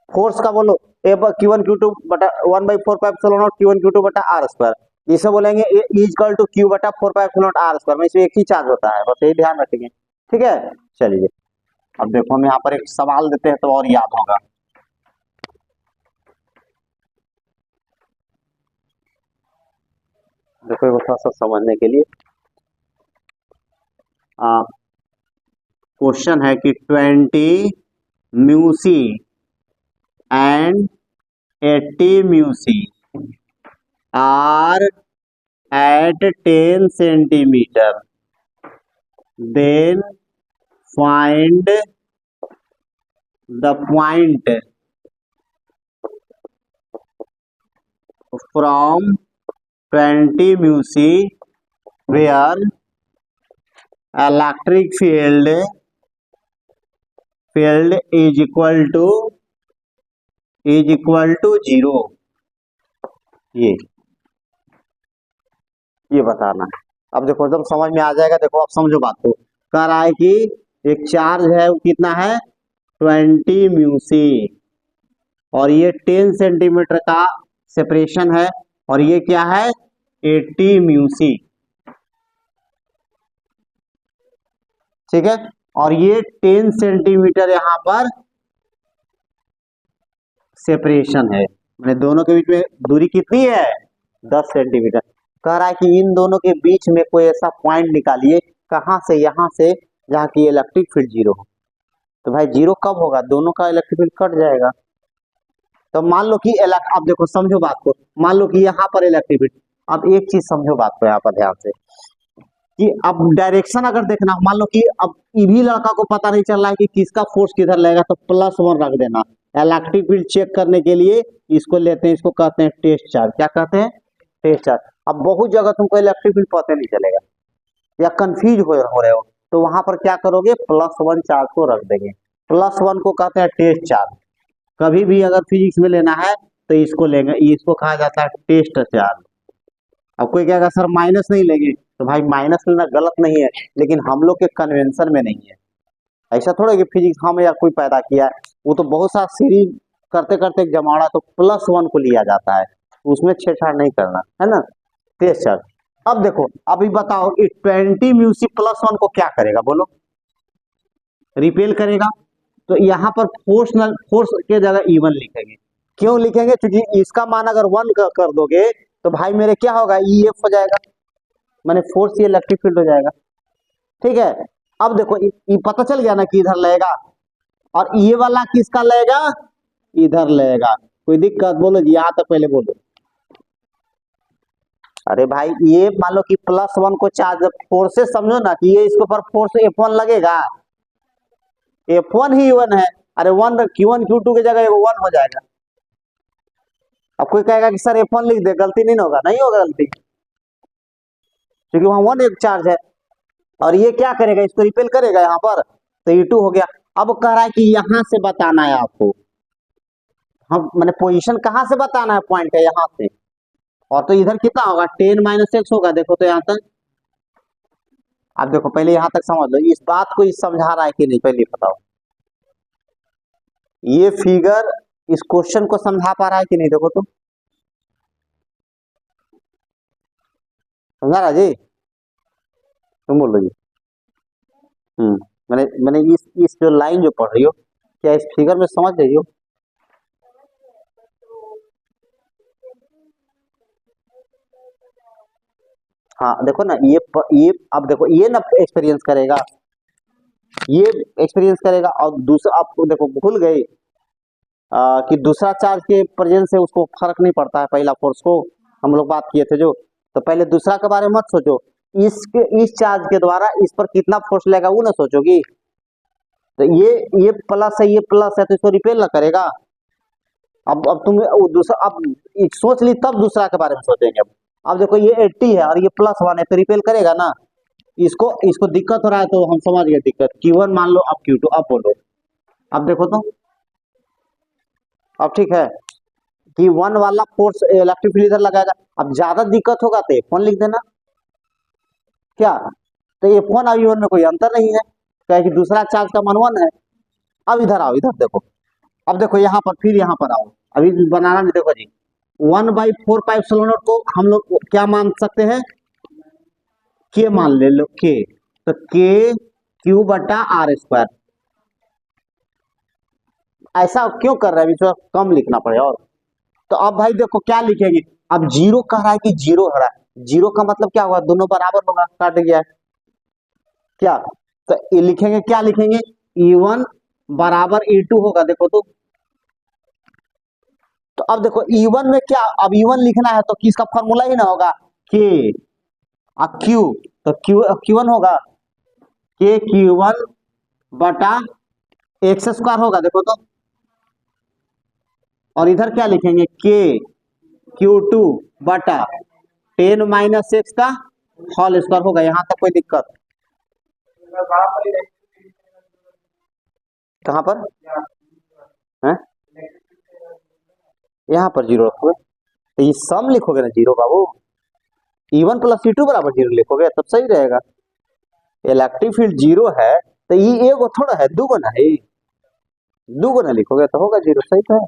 फोर्स का बोलो Q1 Q2 बटा 1/4πε0 Q1 Q2/r²। इसे बोलेंगे इक्वल टू Q/4πε0r²। में इसमें एक ही चार्ज होता है, बस यही ध्यान रखेंगे। ठीक है चलिए अब देखो, हम यहाँ पर एक सवाल देते हैं तो और याद होगा। देखो थोड़ा सा समझने के लिए क्वेश्चन है कि 20 μc and 80 μc are at 10 centimeter, then find the point from 20 μc where electric field is equal to 0। ये बताना है। अब देखो जब समझ में आ जाएगा, देखो अब समझो बात को। कह रहा है कि एक चार्ज है, वो कितना है 20 μc, और ये 10 सेंटीमीटर का सेपरेशन है, और ये क्या है 80 μc। ठीक है, और ये 10 सेंटीमीटर यहाँ पर सेपरेशन है, मैंने दोनों के बीच में दूरी कितनी है 10 सेंटीमीटर। कह रहा है कि इन दोनों के बीच में कोई ऐसा पॉइंट निकालिए, कहां से, यहां से, जहां की इलेक्ट्रिक फील्ड जीरो हो। तो भाई जीरो कब होगा, दोनों का इलेक्ट्रिक फील्ड कट जाएगा। तो मान लो कि अब देखो समझो बात को, मान लो कि यहाँ पर इलेक्ट्रिक फील्ड। अब एक चीज समझो बात को यहाँ पर ध्यान से, कि अब डायरेक्शन अगर देखना, मान लो कि अब ये भी लड़का को पता नहीं चल रहा है कि किसका फोर्स किधर लगेगा, तो +1 रख देना। इलेक्ट्रिक फील्ड चेक करने के लिए इसको लेते हैं, इसको कहते हैं टेस्ट चार्ज। क्या कहते हैं, टेस्ट चार्ज। अब बहुत जगह तुमको इलेक्ट्रिक फील्ड पता नहीं चलेगा या कंफ्यूज हो रहे हो, तो वहां पर क्या करोगे, +1 चार्ज को रख देंगे। +1 को कहते हैं टेस्ट चार्ज। कभी भी अगर फिजिक्स में लेना है तो इसको लेंगे, इसको कहा जाता है टेस्ट चार्ज। अब कोई कहेगा सर माइनस नहीं लेंगे, तो भाई माइनस लेना गलत नहीं है, लेकिन हम लोग के कन्वेंशन में नहीं है। ऐसा थोड़ा कि फिजिक्स हम या कोई पैदा किया है, वो तो बहुत सा सीरीज करते करते जमाना तो +1 को लिया जाता है, उसमें छेड़छाड़ नहीं करना है ना, टेस्ट चार्ज। अब देखो, अभी बताओ 20 μc +1 को क्या करेगा, बोलो, रिपेल करेगा। तो यहाँ पर फोर्स के जगह E1 लिखेंगे। क्यों लिखेंगे, क्योंकि इसका मान अगर 1 कर दोगे तो भाई मेरे क्या होगा, EF हो जाएगा। मैंने फोर्स ये इलेक्ट्रिक फील्ड हो जाएगा। ठीक है, अब देखो ये पता चल गया ना कि इधर लगेगा, और ये वाला किसका लगेगा, इधर लगेगा। कोई दिक्कत बोलो जी, यहाँ तक पहले बोलो। अरे भाई ये मान लो कि +1 को चार्ज, फोर्सेस समझो ना कि ये इसके ऊपर फोर्स F1 लगेगा, F1 ही 1 है। अरे वन Q1 Q2 की जगह वो 1 हो जाएगा। अब कोई कहेगा कि सर F1 लिख दे, गलती नहीं होगा, नहीं होगा गलती, क्योंकि वहां 1 एक चार्ज है। और ये क्या करेगा, इसको रिपेल करेगा यहाँ पर, तो E2 हो गया। अब कह रहा है कि यहां से बताना है आपको, हम मैंने पोजीशन कहां से बताना है, पॉइंट है यहां से। और तो इधर कितना होगा, 10 - x होगा। देखो तो यहाँ तक, आप देखो पहले यहां तक समझ लो, इस बात को इस समझा रहा है कि नहीं, पहले बताओ। ये फिगर इस क्वेश्चन को समझा पा रहा है कि नहीं, देखो तो, समझा रहा जी, तुम बोलो जी। मैंने मैंने इस जो लाइन जो पढ़ रही हो, क्या इस फिगर में समझ रही हो? हाँ देखो ना, ये अब देखो ये ना एक्सपीरियंस करेगा, ये एक्सपीरियंस करेगा, और दूसरा आपको देखो भूल गए कि दूसरा चार्ज के प्रेजेंस से उसको फर्क नहीं पड़ता है, पहला फोर्स को हम लोग बात किए थे जो। तो पहले दूसरा के बारे में मत सोचो, इस चार्ज के द्वारा इस पर कितना फोर्स लगेगा वो ना सोचोगी। तो ये प्लस है, ये प्लस है, तो इसको रिपेल ना करेगा। अब तुम वो दूसरा, अब एक सोच ली तब दूसरा के बारे में सोचेंगे। अब देखो ये 80 है और ये +1 है, तो रिपेल करेगा ना। इसको इसको दिक्कत हो रहा है, तो हम समझ गए दिक्कत। Q1 मान लो, अब Q2, अब बोलो। अब देखो तो, अब ठीक है कि 1 वाला फोर्स इलेक्ट्रिक फील्ड इधर लगाएगा। अब ज्यादा दिक्कत होगा तो F1 लिख देना, क्या? तो F1 और E1 में कोई अंतर नहीं है, क्या कि दूसरा चार्ज का मान 1 है। अब इधर आओ, इधर देखो, अब देखो यहाँ पर, फिर यहाँ पर आओ, अभी बनाना नहीं, देखो जी 1/4πε0 को हम लोग क्या मान सकते हैं, के मान ले लो, के। तो Q/R²। ऐसा क्यों कर रहे हैं, बीच में कम लिखना पड़े और। तो अब भाई देखो क्या लिखेंगे, अब जीरो कह रहा है कि जीरो हो रहा है, जीरो का मतलब क्या हुआ, दोनों बराबर होगा, काट गया है क्या। तो ये लिखेंगे, क्या लिखेंगे, E1 बराबर E2 होगा, देखो तो अब देखो E1 में क्या, अब E1 लिखना है तो किसका फॉर्मूला ही ना होगा, के और Q। तो Q1 होगा के Q1/x² होगा, देखो तो। और इधर क्या लिखेंगे, के Q2/10 - x का होल स्क्वायर होगा। यहां तक कोई दिक्कत? कहां पर है, यहाँ पर जीरो रखोगे, तो ये सम लिखोगे ना जीरो बाबू, E1 + E2 बराबर जीरो लिखोगे तब सही रहेगा। इलेक्ट्रिक फील्ड जीरो है, तो ये एगो थोड़ा है, दुगुना है, दुगुना लिखोगे तो होगा जीरो, सही तो है।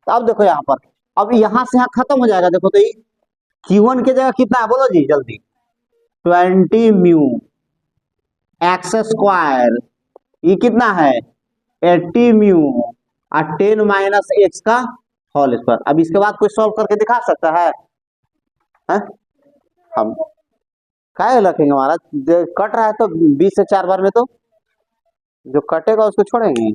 तो अब देखो यहाँ पर, अब यहाँ से यहाँ खत्म हो जाएगा, देखो तो ये Q1 की जगह कितना है, बोलो जी जल्दी, 20μ x², ये कितना है, 80μ, और 10 - x का होल स्क्वायर। अब इसके बाद कोई सॉल्व करके दिखा सकता है, हैं? हम काय रखेंगे महाराज, जो कट रहा है तो 20 से 4 बार में तो जो कटेगा उसको छोड़ेंगे।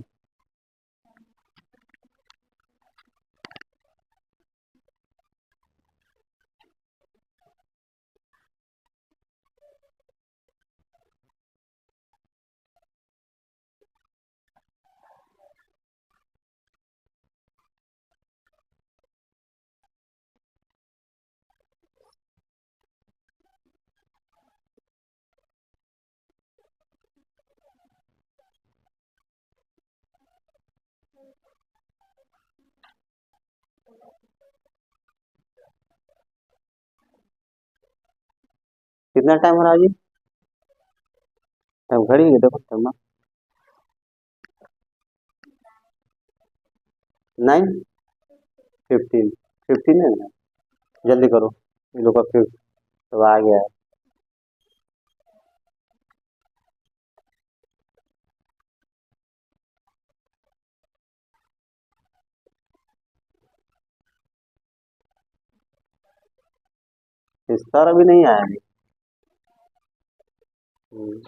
कितना टाइम हो रहा है जी, टाइम घड़ी है, देखो टाइम, 9:15, 15 है ना, जल्दी करो, ये लोग का फिर सब आ गया है। इस तरह भी नहीं आया। हम्म,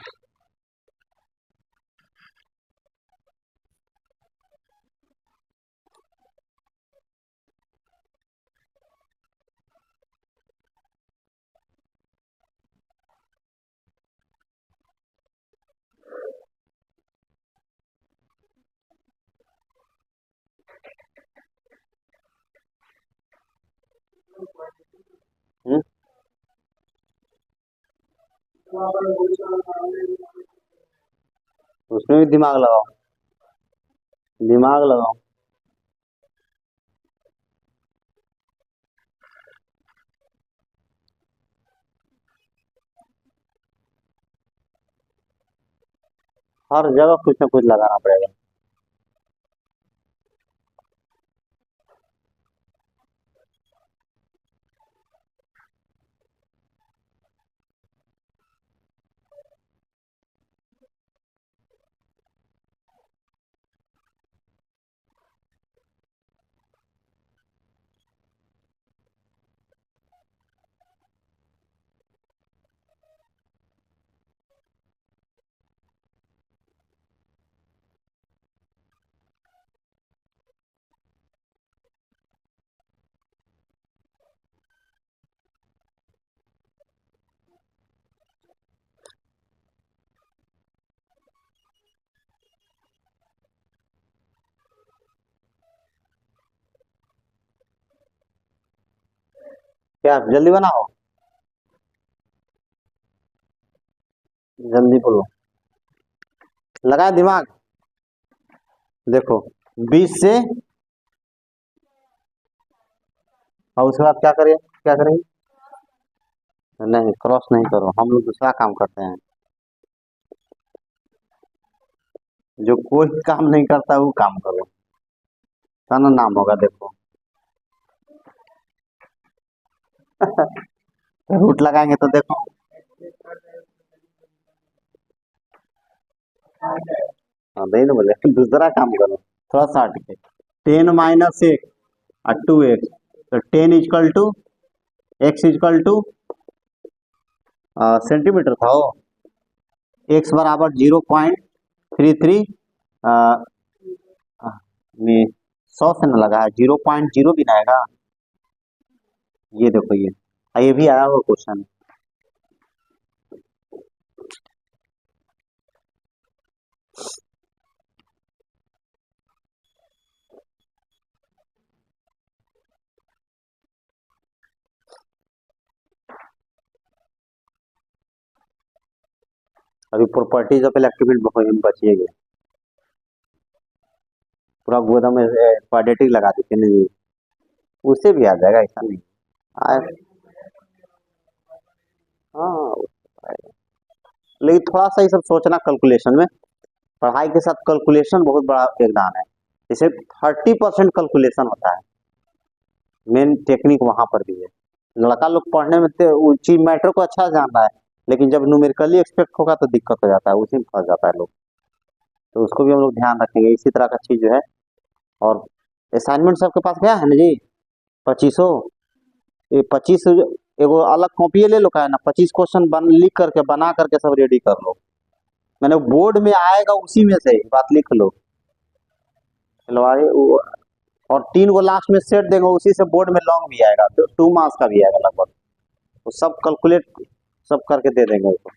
हम्म, उसमें भी दिमाग लगाओ, दिमाग लगाओ। हर जगह कुछ ना कुछ लगाना पड़ेगा। क्या जल्दी बनाओ, जल्दी बोलो। लगाए दिमाग। देखो 20 से, और उसके बाद क्या करें, क्या करेंगे? नहीं, क्रॉस नहीं करो, हम लोग दूसरा काम करते हैं। जो कोई काम नहीं करता वो काम करो, साना नाम होगा देखो। रूट लगाएंगे तो देखो। हाँ नहीं ना बोले, दूसरा काम करो, थोड़ा सा हट के। 10 - 1 और 2x, तो 10 = x सेंटीमीटर था वो। x बराबर 0.33 में 100 से न लगा है, 0.0 भी ना आएगा। ये देखो ये भी आया हुआ क्वेश्चन। अभी प्रॉपर्टीज ऑफ इलेक्ट्रिक फील्ड बचिएगा, पूरा गोदा में क्वाड्रेटिक लगा देते नहीं, उससे भी आ जाएगा, ऐसा नहीं। आ, हाँ वो तो आएगा। लेकिन थोड़ा सा ये सब सोचना कैलकुलेशन में, पढ़ाई के साथ कैलकुलेशन बहुत बड़ा योगदान है। जैसे 30% कैलकुलेशन होता है, मेन टेक्निक वहां पर भी है। लड़का लोग पढ़ने में वो चीज मैटर को अच्छा जान रहा है, लेकिन जब न्यूमेरिकली एक्सपेक्ट होगा तो दिक्कत हो जाता है, उसी में फंस जाता है लोग। तो उसको भी हम लोग ध्यान रखेंगे, इसी तरह का चीज जो है। और असाइनमेंट सबके पास गया है ना जी? 2500, ये 25 एगो अलग कॉपी ले लो, का है ना, 25 क्वेश्चन लिख करके बना करके सब रेडी कर लो। मैंने बोर्ड में आएगा उसी में से बात लिख लो। चलो आगे और 3 गो लास्ट में सेट देंगे, उसी से बोर्ड में लॉन्ग भी आएगा, तो 2 मार्क्स का भी आएगा लगभग। तो सब कैलकुलेट सब करके दे देंगे उसको।